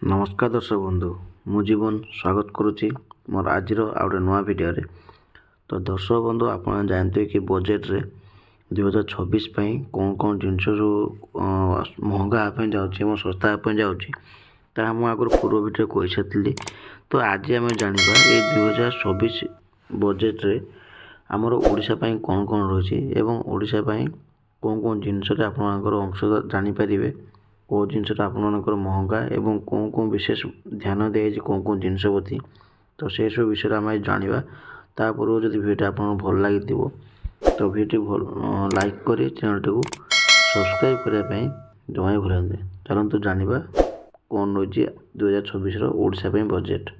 नमस्कार दर्शक बंधु मु जीवन स्वागत करुच्ची मोर आज आउटे नुआ वीडियो रे। तो दर्शक बंधु आप जानते कि बजेट रे 2026 कौन कौन जिनस जो महंगा हाँपी जाऊँ सस्ता हाँपी जाऊँ मुझे आगे पूर्व वीडियो कही सारी। तो आज आम जाना ये 2026 बजेट रे आमर ओडिशा कौन कौन रही एवं ओडिशा कौन कौन जिनस आपंकर अंश जानीपर कौ जिनसा आपर महंगा एवं कौन कौन विशेष ध्यान दिए कौन कौन जिनस प्रति। तो से सब विषय आम जाना ता पूर्व जो वीडियो आप भल लगी तो वीडियो लाइक कर चैनल टी सब्सक्राइब करने जमा भूलते। चलते जाना कौन रही 2026 ओडिशा बजेट।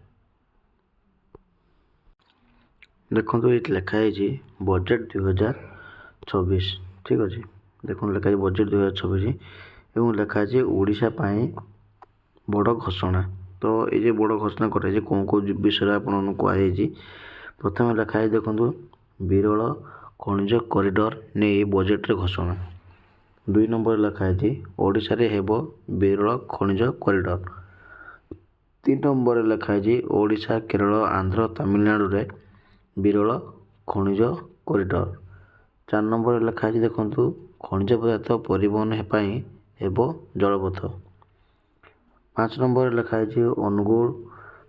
देखो ये लिखाई बजेट 2026 ठीक अच्छे। देखो लिखाई बजेट 2026 एवं लिखाई ओडिशा बड़ घोषणा। तो ये बड़ घोषणा कर कौन कौन विषय आप कहुई प्रथम लिखाई देखो विरल खनिज कॉरिडोर नहीं बजेट रे घोषणा। 2 नंबर लिखाई ओडिशा रे हेबो विरल खनिज कॉरिडोर। 3 नंबर लिखाई ओडिशा केरल आंध्र तमिलनाडु रे विरल खनिज कॉरिडोर। 4 नंबर लिखाई देखो खनिज पदार्थ परिवहन हेबो जलपथ। 5 नंबर लिखाई अनुगुल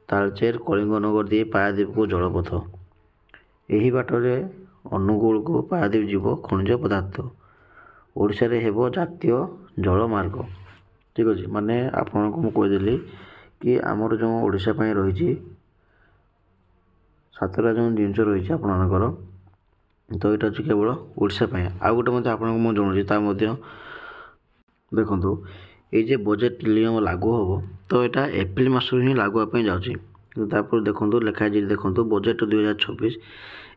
तालचेर कलिंगनगर दिए पारादीप को जलपथ। यही बाटरे अनुगुल को पारादीप जीव खनिज पदार्थ। ओडिशा रे हेबो जातीय जलमार्ग ठीक अच्छे। माने आपन को कहीदेली कि आमर जो ओडिशा रही 7टा जो जिनस रही आपर तो यहाँ हूँ केवल ओडिशा आउ गोटे आपको जनाऊँ देखो ये बजेट नियम लागू हम तो यहाँ एप्रिल मास ही लागू हाँपी जाऊँगी। देखो लिखाई देखो बजेट 2026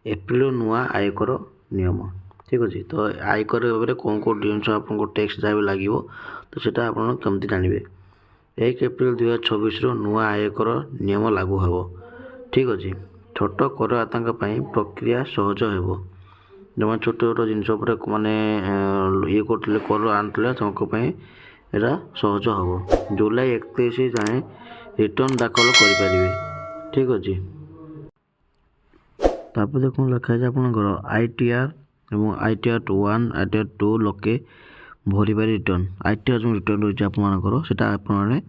एप्रिल नुआ आयकर नियम ठीक अच्छे। तो आयकर भाव कौन कौन जिनस आपको टैक्स जहाँ भी लगे तो सीटा आप कमी जानवे 1 एप्रिल 2026 नुआ आयकर नियम लागू हम ठीक अच्छे। छोट करदाता प्रक्रिया सहज हो जो छोट छोट जिनस माने ये करते कर आनुले एरा सहज हम। जुलाई 31 जाए रिटर्न दाखल करें ठीक अच्छे। तापर देखो लिखाई आपंकर ITR और ITR 1 ITR 2 लोके भरी पारे रिटर्न ITR जो रिटर्न रही आपटा आपने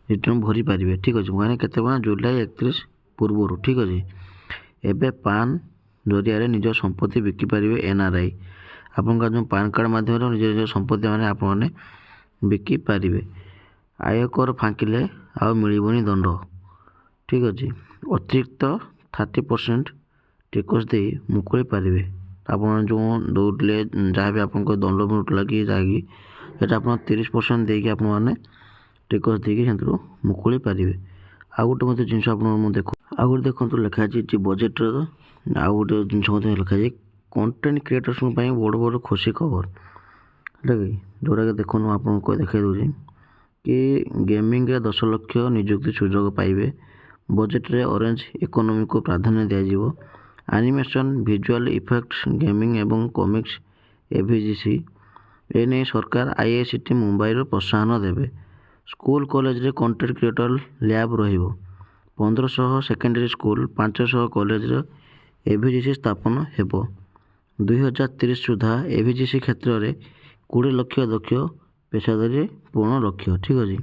रिटर्न भरी पारे ठीक अच्छे। मैंने के जुलाई 31 पूर्व ठीक अच्छे। एवं पान जरिया निज संपत्ति बिकिपारे NRI आपका जो पान कार्ड माध्यम निज निज संपत्ति मैंने आपने बिकिपारे। आयकर फाँकिले आ मिलबनी दंड ठीक अच्छे। अतिरिक्त 30% टिकस दे मुकुली पारे आप जो दौड़े जहाँ भी आप दंड मिलूला कि जहाँकि आप 30% देकी आपने टिकस देकी मुकुली पारे। आउ गोटे मत जिन देख आउ गोटे देखो लिखाई बजेट आउ गोटे जिन लिखाई कंटेंट क्रिएटर्स बड़ बड़ खुशी खबर है कि जोटा कि देखो आपको देखा दूसरी कि गेमिंग 10 लाख नियुक्ति सुजोग पाइबे। बजेट रे ऑरेंज इकोनॉमी को प्राधान्य दिया। एनिमेशन विजुअल इफेक्ट्स गेमिंग एवं कॉमिक्स AVGC एने सरकार IICT मुंबई प्रोत्साहन देवे। स्कूल कॉलेज रे कंटेंट क्रिएटर लैब रहिबो। 1500 सेकेंडरी स्कूल 500 कॉलेज AVGC स्थापन हेबो। 2030 सुधा AVGC क्षेत्र में 20 लाख दक्ष पेशादारी पूर्ण लक्ष्य ठीक अच्छे।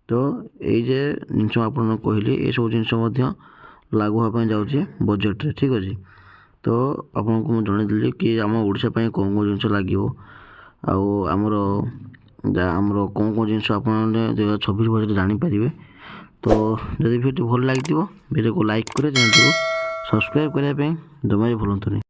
तो ये जिन आप कहली ये सब जिन लागू हाँपी जाऊँगी बजेट रे ठीक अच्छे। तो आपको मुझे जनईली कि आम ओडिशा कौन कौन जिन लगे आमर कौन कौन जिन आप 2026 बजेट जानीपर। तो जब वीडियो भल लगी वीडियो को लाइक करें चैनल को सब्सक्राइब करने जमा भी भूलुनी।